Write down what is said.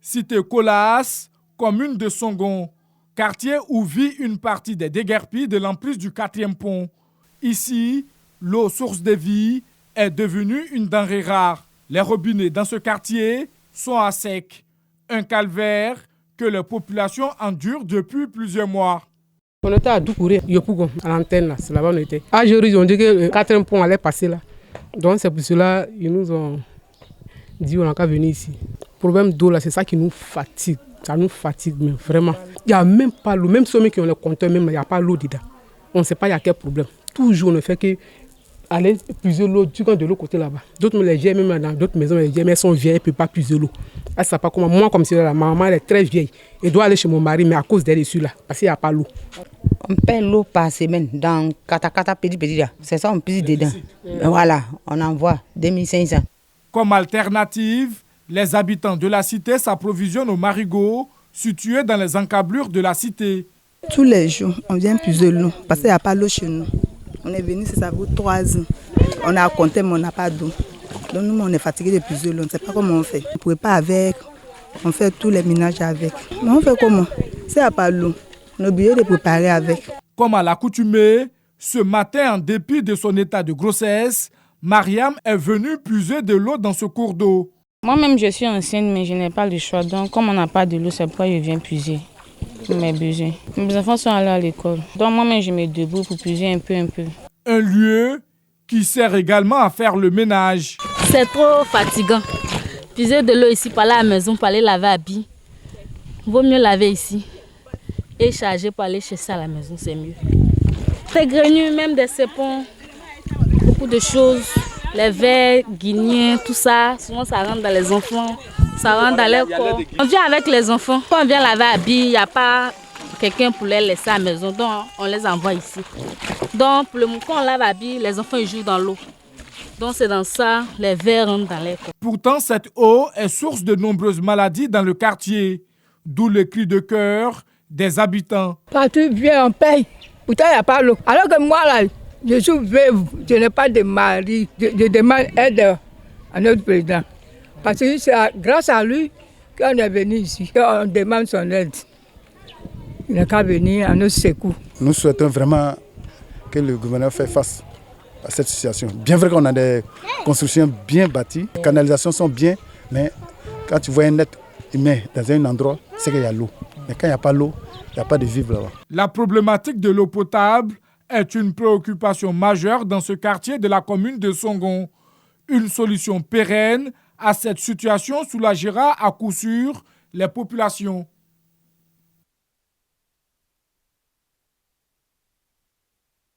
Cité Colas, commune de Songon, quartier où vit une partie des déguerpis de l'emprise du 4e pont. Ici, l'eau source de vie est devenue une denrée rare. Les robinets dans ce quartier sont à sec. Un calvaire que les populations endurent depuis plusieurs mois. On était à Doukouré, Yopougon, à l'antenne, c'est là-bas on était. À Jérusalem, ils ont dit que le 4e pont allait passer là. Donc c'est pour cela qu'ils nous ont dit on n'a qu'à venir ici. Le problème d'eau là, c'est ça qui nous fatigue. Ça nous fatigue, mais vraiment. Il n'y a même pas l'eau. Même ceux qui ont le compteur, même il n'y a pas l'eau dedans. On ne sait pas il y a quel problème. Toujours on ne fait que aller puiser l'eau du de l'autre côté là-bas. D'autres les vieilles, même dans d'autres maisons, les vieilles sont vieilles, elles ne peuvent pas puiser l'eau. Elle ne sait pas comment. Moi, comme c'est là, ma maman elle est très vieille. Elle doit aller chez mon mari, mais à cause d'elle dessus là, parce qu'il n'y a pas l'eau. On paie l'eau par semaine dans Katakata petit là. C'est ça, on pisse dedans. Voilà, on envoie 2500. Comme alternative, les habitants de la cité s'approvisionnent au marigot situé dans les encablures de la cité. Tous les jours, on vient puiser l'eau parce qu'il n'y a pas d'eau chez nous. On est venu, ça vaut 3 ans. On a compté, mais on n'a pas d'eau. Donc nous, on est fatigué de puiser l'eau. On ne sait pas comment on fait. On ne pouvait pas avec. On fait tous les ménages avec. Mais on fait comment? S'il n'y a pas d'eau, on est obligé de préparer avec. Comme à l'accoutumée, ce matin, en dépit de son état de grossesse, Mariam est venue puiser de l'eau dans ce cours d'eau. Moi-même, je suis enceinte, mais je n'ai pas le choix. Donc, comme on n'a pas de l'eau, c'est pourquoi je viens puiser pour mes besoins. Mes enfants sont allés à l'école. Donc, moi-même, je me débrouille pour puiser un peu. Un lieu qui sert également à faire le ménage. C'est trop fatigant. Puiser de l'eau ici, par là à la maison, pour aller laver habits. Vaut mieux laver ici. Et charger pour aller chercher à la maison, c'est mieux. Des grenouilles, même des serpents, beaucoup de choses. Les vers, guignets, tout ça, souvent ça rentre dans les enfants, ça rentre dans leur corps. On vient avec les enfants. Quand on vient laver habits, il n'y a pas quelqu'un pour les laisser à la maison, donc on les envoie ici. Donc pour le moment, quand on lave habits, les enfants ils jouent dans l'eau. Donc c'est dans ça, les vers rentrent dans leur corps. Pourtant, cette eau est source de nombreuses maladies dans le quartier, d'où le cri de cœur des habitants. Quand tu viens, on paye. Pourtant, il n'y a pas l'eau. Alors que moi, là, je suis veuve, je n'ai pas de mari. Je demande aide à notre président. Parce que c'est grâce à lui qu'on est venu ici, qu'on demande son aide. Il n'a qu'à venir à notre secours. Nous souhaitons vraiment que le gouvernement fasse face à cette situation. Bien vrai qu'on a des constructions bien bâties, les canalisations sont bien, mais quand tu vois un être humain dans un endroit, c'est qu'il y a l'eau. Mais quand il n'y a pas l'eau, il n'y a pas de vivre là-bas. La problématique de l'eau potable est une préoccupation majeure dans ce quartier de la commune de Songon. Une solution pérenne à cette situation soulagera à coup sûr les populations.